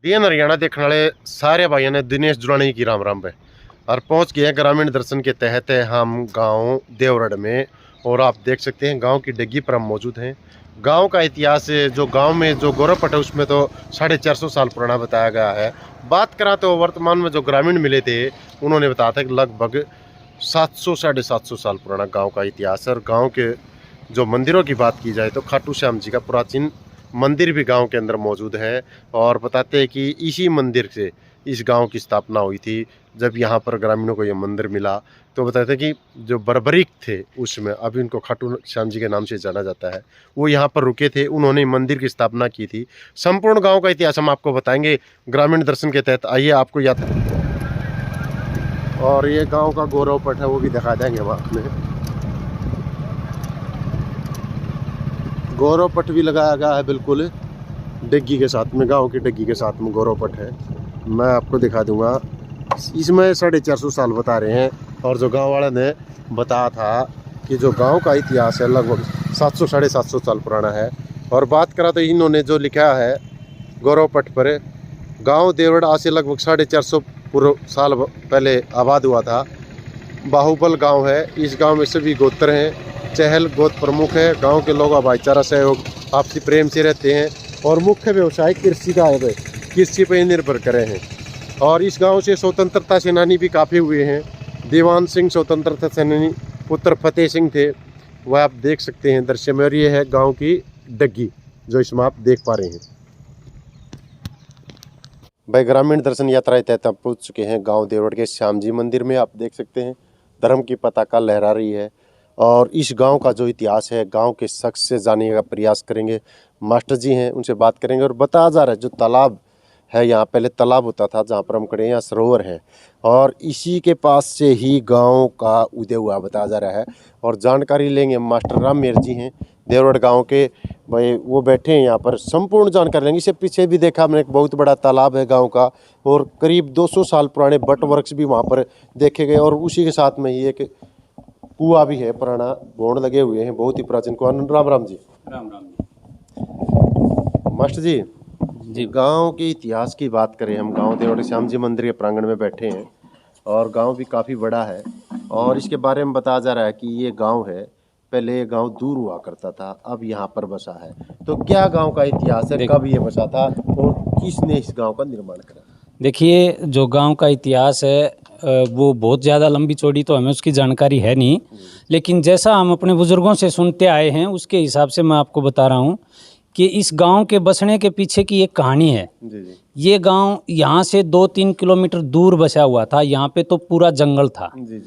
DN Haryana देखने वाले सारे भाइयों ने दिनेश जुलानी की राम राम है और पहुंच गए हैं ग्रामीण दर्शन के तहत हम गांव देवरड़ में। और आप देख सकते हैं गांव की डिग्गी पर हम मौजूद हैं। गांव का इतिहास जो गांव में जो गौरवपट है उसमें तो 450 साल पुराना बताया गया है। बात करा तो वर्तमान में जो ग्रामीण मिले थे उन्होंने बताया था कि लगभग 700-750 साल पुराना गाँव का इतिहास है। और गाँव के जो मंदिरों की बात की जाए तो खाटू श्याम जी का प्राचीन मंदिर भी गांव के अंदर मौजूद है। और बताते हैं कि इसी मंदिर से इस गांव की स्थापना हुई थी। जब यहाँ पर ग्रामीणों को यह मंदिर मिला तो बताते हैं कि जो बर्बरीक थे उसमें, अभी उनको खाटू श्याम जी के नाम से जाना जाता है, वो यहाँ पर रुके थे, उन्होंने मंदिर की स्थापना की थी। संपूर्ण गाँव का इतिहास हम आपको बताएंगे ग्रामीण दर्शन के तहत। आइए आपको याद, और ये गाँव का गौरवपट है वो भी दिखा देंगे हम आपने। गौरवपट भी लगाया गया है बिल्कुल डिग्गी के साथ में, गांव की डिग्गी के साथ में गौरवपट है। मैं आपको दिखा दूंगा। इसमें 450 साल बता रहे हैं। और जो गांव वाले ने बताया था कि जो गांव का इतिहास है लगभग 700-750 साल पुराना है। और बात करा तो इन्होंने जो लिखा है गौरवपट पर, गांव देवरड़ आज से लगभग 450 साल पहले आबाद हुआ था। बाहुबल गाँव है। इस गाँव में सभी गोत्र हैं। चहल गोत्र प्रमुख है। गांव के लोग भाईचारा सहयोग आपसी प्रेम से रहते हैं और मुख्य व्यवसाय कृषि का है, कृषि पर निर्भर करे हैं। और इस गांव से स्वतंत्रता सेनानी भी काफ़ी हुए हैं। दीवान सिंह स्वतंत्रता सेनानी पुत्र फतेह सिंह थे, वह आप देख सकते हैं दृश्य में। और ये है गांव की डिग्गी जो इसमें आप देख पा रहे हैं। भाई ग्रामीण दर्शन यात्रा के तहत आप पहुँच चुके हैं गाँव देवरड़ के श्याम जी मंदिर में। आप देख सकते हैं धर्म की पताका लहरा रही है। और इस गांव का जो इतिहास है गांव के शख्स से जानने का प्रयास करेंगे। मास्टर जी हैं, उनसे बात करेंगे। और बताया जा रहा है जो तालाब है, यहाँ पहले तालाब होता था जहाँ पर हम खड़े हैं, यहाँ सरोवर है और इसी के पास से ही गांव का उदय हुआ बताया जा रहा है। और जानकारी लेंगे मास्टर राम मेहर जी हैं देवरड़ गांव के, भाई वो बैठे हैं यहाँ पर, संपूर्ण जानकारी लेंगे। इससे पीछे भी देखा हमने एक बहुत बड़ा तालाब है गाँव का और करीब 200 साल पुराने बट वृक्ष भी वहाँ पर देखे गए। और उसी के साथ में ही एक कुआ भी है, पुराना बोर्ड लगे हुए हैं, बहुत ही प्राचीन कुआ। राम राम जी। राम राम जी। मास्टर जी, गांव के इतिहास की बात करें, हम गांव देवरड़ श्याम जी मंदिर के प्रांगण में बैठे हैं और गांव भी काफ़ी बड़ा है। और इसके बारे में बताया जा रहा है कि ये गांव है, पहले ये गांव दूर हुआ करता था, अब यहाँ पर बसा है। तो क्या गांव का इतिहास है, कब ये बसा था और किसने इस गाँव का निर्माण करा? देखिए, जो गांव का इतिहास है वो बहुत ज़्यादा लंबी चौड़ी तो हमें उसकी जानकारी है नहीं, लेकिन जैसा हम अपने बुज़ुर्गों से सुनते आए हैं उसके हिसाब से मैं आपको बता रहा हूँ कि इस गांव के बसने के पीछे की एक कहानी है। जी। ये गांव यहाँ से 2-3 किलोमीटर दूर बसा हुआ था। यहाँ पे तो पूरा जंगल था। जी।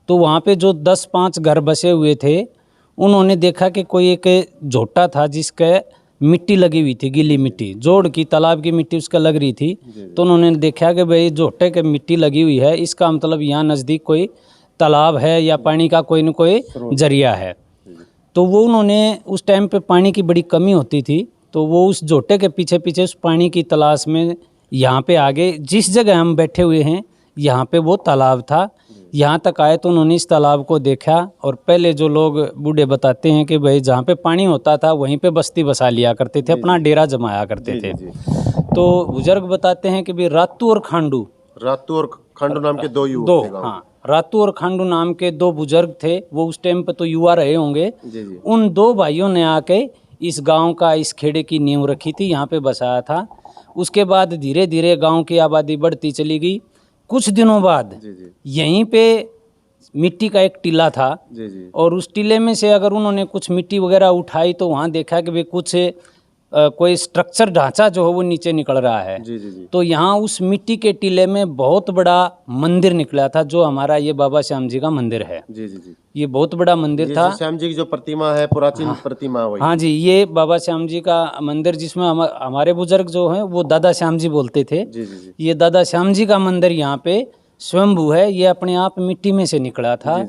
तो वहाँ पे जो 10-5 घर बसे हुए थे, उन्होंने देखा कि कोई एक झोटा था जिसके मिट्टी लगी हुई थी, गीली मिट्टी, जोड़ की तालाब की मिट्टी उसका लग रही थी। तो उन्होंने देखा कि भाई झोटे के मिट्टी लगी हुई है, इसका मतलब यहाँ नज़दीक कोई तालाब है या पानी का कोई न कोई जरिया है। तो वो उन्होंने, उस टाइम पे पानी की बड़ी कमी होती थी, तो वो उस झोटे के पीछे पीछे उस पानी की तलाश में यहाँ पे आगे जिस जगह हम बैठे हुए हैं यहाँ पे वो तालाब था। यहाँ तक आए तो उन्होंने इस तालाब को देखा और पहले जो लोग बूढ़े बताते हैं कि भाई जहाँ पे पानी होता था वहीं पे बस्ती बसा लिया करते थे, अपना डेरा जमाया करते थे। तो बुजुर्ग बताते हैं कि भाई रातू और खांडू नाम के दो युवक थे। हाँ, रातू और खांडू नाम के 2 बुजुर्ग थे। वो उस टाइम पे तो युवा रहे होंगे। उन 2 भाइयों ने आके इस गांव का, इस खेड़े की नींव रखी थी, यहाँ पे बसाया था। उसके बाद धीरे धीरे गांव की आबादी बढ़ती चली गई। कुछ दिनों बाद यहीं पे मिट्टी का एक टीला था और उस टीले में से अगर उन्होंने कुछ मिट्टी वगैरह उठाई तो वहाँ देखा कि भाई कुछ कोई स्ट्रक्चर ढांचा जो है वो नीचे निकल रहा है। तो यहाँ उस मिट्टी के टीले में बहुत बड़ा मंदिर निकला था, जो हमारा ये बाबा श्याम जी का मंदिर है। ये बहुत बड़ा मंदिर था। श्याम जी की जो प्रतिमा है, प्राचीन प्रतिमा वही। हाँ जी, ये बाबा श्याम जी का मंदिर, जिसमें हमारे बुजुर्ग जो हैं वो दादा श्याम जी बोलते थे। ये दादा श्याम जी का मंदिर यहाँ पे स्वयंभू है। ये अपने आप मिट्टी में से निकला था।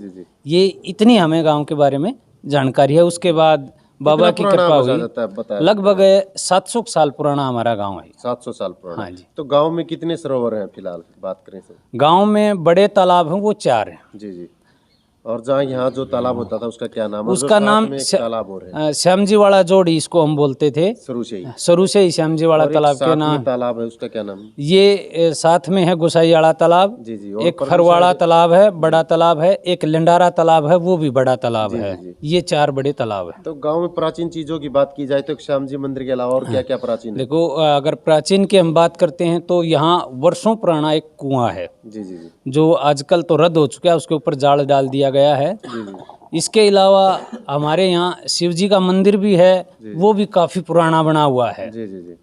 ये इतनी हमें गाँव के बारे में जानकारी है। उसके बाद बाबा की कृपा हुई। लगभग 700 साल पुराना हमारा गांव है। 700 साल पुराना। हाँ जी। तो गांव में कितने सरोवर हैं फिलहाल बात करें तो? गांव में बड़े तालाब हैं वो 4 हैं। जी। और जहाँ यहाँ जो तालाब होता था उसका क्या नाम है? उसका नाम तालाब और है श्यामजी वाला जोड़ी इसको हम बोलते थे शुरू से ही। शुरू से ही श्यामजी वाला और एक तालाब साथ के में नाम। तालाब है उसका क्या नाम है? ये साथ में है गोसाईवाड़ा तालाब, जी जी। और एक फरवाड़ा तालाब है, बड़ा तालाब है, एक लिंडारा तालाब है, वो भी बड़ा तालाब है। जी। ये 4 बड़े तालाब है। तो गांव में प्राचीन चीजों की बात की जाए तो श्याम जी मंदिर के अलावा और क्या क्या प्राचीन है? देखो अगर प्राचीन की हम बात करते हैं तो यहाँ वर्षों पुराना एक कुआं है जी जी जी जो आजकल तो रद्द हो चुका है, उसके ऊपर जाल डाल दिया गया है। जी जी। इसके अलावा हमारे यहाँ शिव जी का मंदिर भी है, वो भी काफी पुराना बना हुआ है। जी जी जी।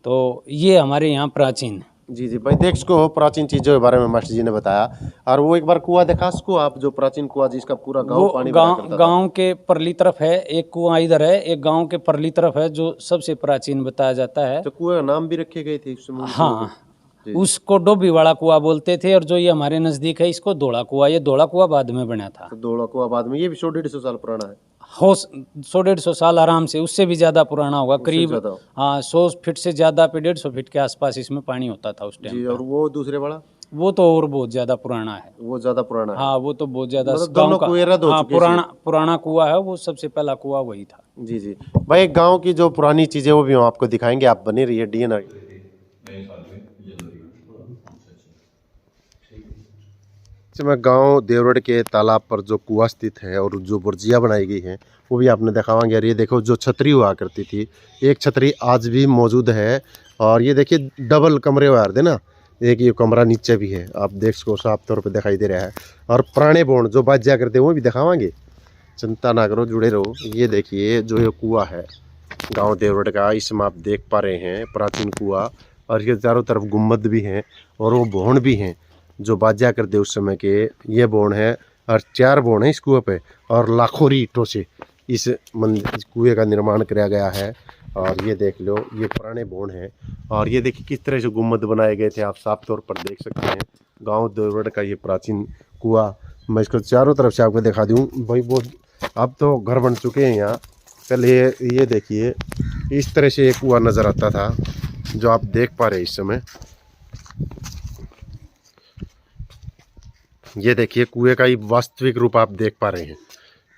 तो ये हमारे यहाँ प्राचीन है। जी जी भाई, देख सको प्राचीन चीजों के बारे में मास्टर जी ने बताया। और वो एक बार कुआं देखा सको आप, जो प्राचीन कुआं जिसका पूरा गांव पानी भरा करता था। गांव के परली तरफ है एक कुआं, इधर है एक गांव के परली तरफ है जो सबसे प्राचीन बताया जाता है। तो कुएं का नाम भी रखे गए थे हाँ, उसको डोबी वाला कुआं बोलते थे, और जो ये हमारे नजदीक है इसको धोला कुआं। ये धोला कुआं बाद में बना था। तो धोला कुआं बाद में, ये भी 100-150 साल पुराना है। हो 100-150 साल आराम से, उससे भी ज्यादा पुराना होगा करीब। हाँ 100 फीट से ज्यादा पे 150 फीट के आसपास इसमें पानी होता था उस टाइम। और वो दूसरे वाला वो तो और बहुत ज्यादा पुराना है। वो ज्यादा पुराना है। हाँ वो तो बहुत ज्यादा मतलब गाँव दोनों का। कुएं रद्द हो हाँ चुके पुराना कुआं है वो, सबसे पहला कुआं वही था। जी जी भाई, गांव की जो पुरानी चीजें वो भी हम आपको दिखाएंगे, आप बने रहिए डीएनआर। मैं गांव देवरड़ के तालाब पर जो कुआं स्थित है और जो बुर्जिया बनाई गई है वो भी आपने दिखावांगे। और ये देखो जो छतरी हुआ करती थी, एक छतरी आज भी मौजूद है। और ये देखिए डबल कमरे हुआ करते ना, एक ये कमरा नीचे भी है, आप देख सको साफ तौर पे दिखाई दे रहा है। और पुराने बोन जो बाजा करते हैं वो भी दिखावांगे, चिंता ना करो, जुड़े रहो। ये देखिए जो ये कुआं है गांव देवरड़ का, इसमें आप देख पा रहे हैं प्राचीन कुआं। और ये चारों तरफ गुम्बद भी हैं और वो बोन भी हैं जो बाजा करते उस समय के। ये बोन है और 4 बोन है इस कुएं पे, और लाखों ईंटों से इस कुएं का निर्माण किया गया है। और ये देख लो ये पुराने बोन है। और ये देखिए किस तरह से गुम्बद बनाए गए थे, आप साफ तौर पर देख सकते हैं। गांव देवरड़ का ये प्राचीन कुआं, मैं इसको चारों तरफ से आपको दिखा दूं भाई। बहुत अब तो घर बन चुके हैं यहाँ, पहले ये देखिए इस तरह से एक कुआं नज़र आता था जो आप देख पा रहे हैं इस समय। ये देखिए कुएं का ही वास्तविक रूप आप देख पा रहे हैं,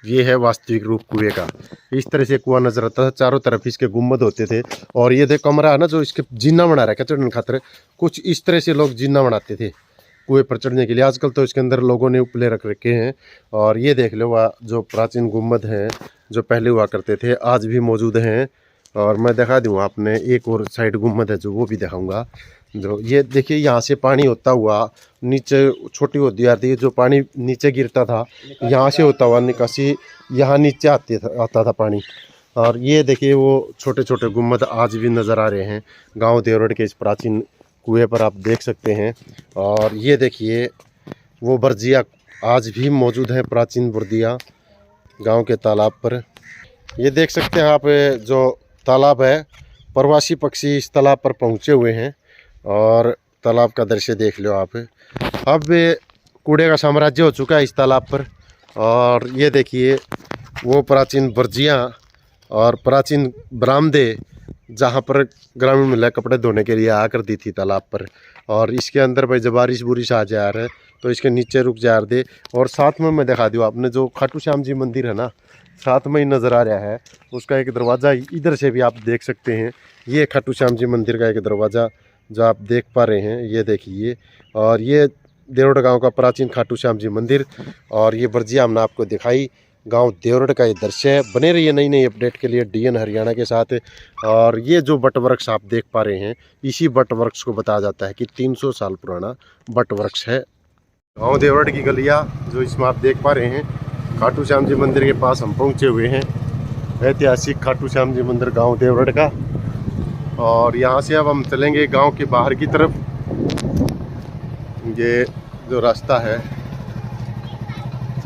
ये है वास्तविक रूप कुएं का। इस तरह से कुआं नजर आता था, चारों तरफ इसके गुम्बद होते थे। और ये देख कमरा है ना जो इसके जीना बना रहा है चढ़ने खातर, कुछ इस तरह से लोग जीना बनाते थे कुएं पर चढ़ने के लिए। आजकल तो इसके अंदर लोगों ने उपले रख रखे हैं। और ये देख लो वह जो प्राचीन गुम्बद हैं जो पहले हुआ करते थे आज भी मौजूद हैं। और मैं दिखा दूँ आपने एक और साइड गुम्बद है जो वो भी दिखाऊंगा। जो ये देखिए यहाँ से पानी होता हुआ नीचे छोटी होती जाती है, जो पानी नीचे गिरता था यहाँ से होता हुआ निकासी यहाँ नीचे आता था पानी। और ये देखिए वो छोटे छोटे गुम्बद आज भी नज़र आ रहे हैं गांव देवरड़ के इस प्राचीन कुएं पर, आप देख सकते हैं। और ये देखिए वो बर्जिया आज भी मौजूद है, प्राचीन बर्जिया गांव के तालाब पर। ये देख सकते हैं आप जो तालाब है, प्रवासी पक्षी इस तालाब पर पहुंचे हुए हैं। और तालाब का दृश्य देख लो आप। अब कूड़े का साम्राज्य हो चुका है इस तालाब पर। और ये देखिए वो प्राचीन बर्जियाँ और प्राचीन बरामदे जहाँ पर ग्रामीण महिला कपड़े धोने के लिए आया करती थी तालाब पर। और इसके अंदर भाई जब बारिश बुरिश आ जा रहा है तो इसके नीचे रुक जा रहे। और साथ में मैं दिखा दूँ आपने जो खाटू श्याम जी मंदिर है ना, साथ में ही नज़र आ रहा है, उसका एक दरवाज़ा इधर से भी आप देख सकते हैं। ये खाटू श्याम जी मंदिर का एक दरवाज़ा जो आप देख पा रहे हैं, ये देखिए। और ये देवरड़ गांव का प्राचीन खाटू श्याम जी मंदिर। और ये बर्जिया हमने आपको दिखाई, गांव देवरड़ का ये दृश्य है। बने रहिए नई नई अपडेट के लिए डीएन हरियाणा के साथ। और ये जो बट वृक्ष आप देख पा रहे हैं, इसी बट वृक्ष को बताया जाता है कि 300 साल पुराना बट वृक्ष है। गांव देवरड़ की गलियाँ जो इसमें आप देख पा रहे हैं, खाटू श्याम जी मंदिर के पास हम पहुँचे हुए हैं, ऐतिहासिक खाटू श्याम जी मंदिर गाँव देवरड़ का। और यहाँ से अब हम चलेंगे गांव के बाहर की तरफ। ये जो रास्ता है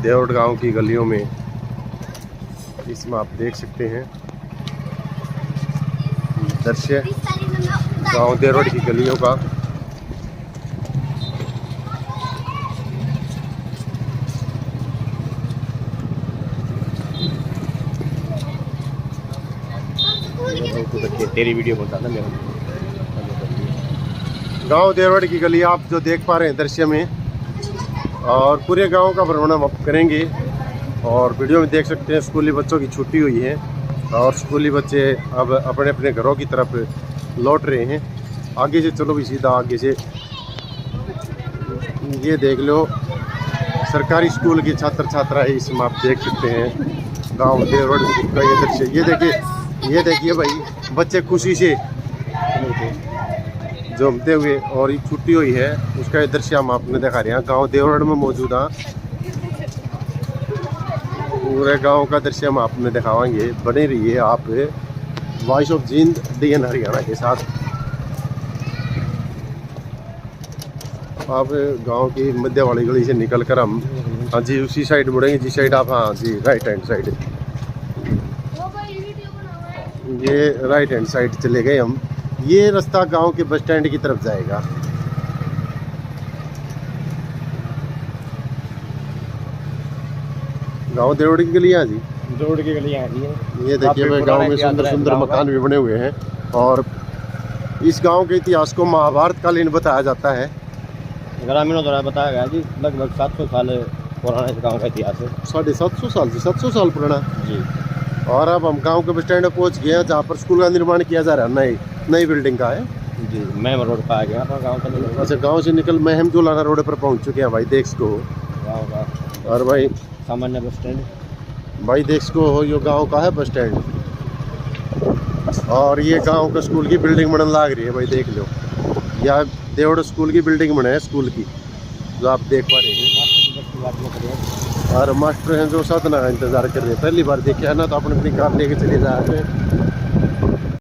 देवरड़ गांव की गलियों में, इसमें आप देख सकते हैं दृश्य गांव देवरड़ की गलियों का। तेरी वीडियो बोलता था मेरा। गांव देवरड़ की गली आप जो देख पा रहे हैं दृश्य में। और पूरे गांव का भ्रमण हम अब करेंगे। और वीडियो में देख सकते हैं स्कूली बच्चों की छुट्टी हुई है और स्कूली बच्चे अब अपने अपने घरों की तरफ लौट रहे हैं। आगे से चलो भी सीधा आगे से, ये देख लो सरकारी स्कूल की छात्र छात्राएं इसमें आप देख सकते हैं। गांव देवगढ़ का ये दृश्य, ये देखिए भाई बच्चे खुशी से झूमते हुए, और ये छुट्टी हुई है उसका ये दृश्य हम आपने दिखा रहे हैं। गांव देवगढ़ में मौजूद है, पूरे गांव का दृश्य हम आपने दिखाएंगे। बने रहिए आप voice of Jind DN Haryana के साथ। आप गांव की मध्य वाली गली से निकल कर हम, हाँ जी, उसी साइड मुड़ेंगे जिस साइड आप, हाँ जी, राइट हैंड साइड, ये राइट हैंड साइड चले गए हम। ये रास्ता गांव के बस स्टैंड की तरफ जाएगा। गांव देवड़ की गलियां जी, जोड़ की गलियां हैं। ये देखिए भाई गांव में सुंदर सुंदर मकान भी बने हुए हैं। और इस गांव के इतिहास को महाभारत कालीन बताया जाता है। ग्रामीणों द्वारा बताया गया जी, लगभग 700 साल पुराना इस गांव का इतिहास है। 750 साल से 700 साल पुराना जी। और अब हम गांव के बस स्टैंड पर पहुंच गए हैं जहाँ पर स्कूल का निर्माण किया जा रहा है। नई बिल्डिंग का है जी। मैं रोड पर आ गया था गांव का। अच्छा, गांव से निकल महम दुलाना रोड पर पहुंच चुके हैं भाई, देख सको। गांव का और भाई सामान्य बस स्टैंड, भाई देख सको हो, ये गांव का है बस स्टैंड। और ये गांव का स्कूल की बिल्डिंग बनने लग रही है भाई, देख लो। यह देवड़ स्कूल की बिल्डिंग बने है, स्कूल की, जो आप देख पा रहे हैं। और मास्टर हैं जो साधना का इंतजार कर रहे हैं, पहली बार देखे है ना, तो अपनी अपनी कार लेके चले जा रहे हैं।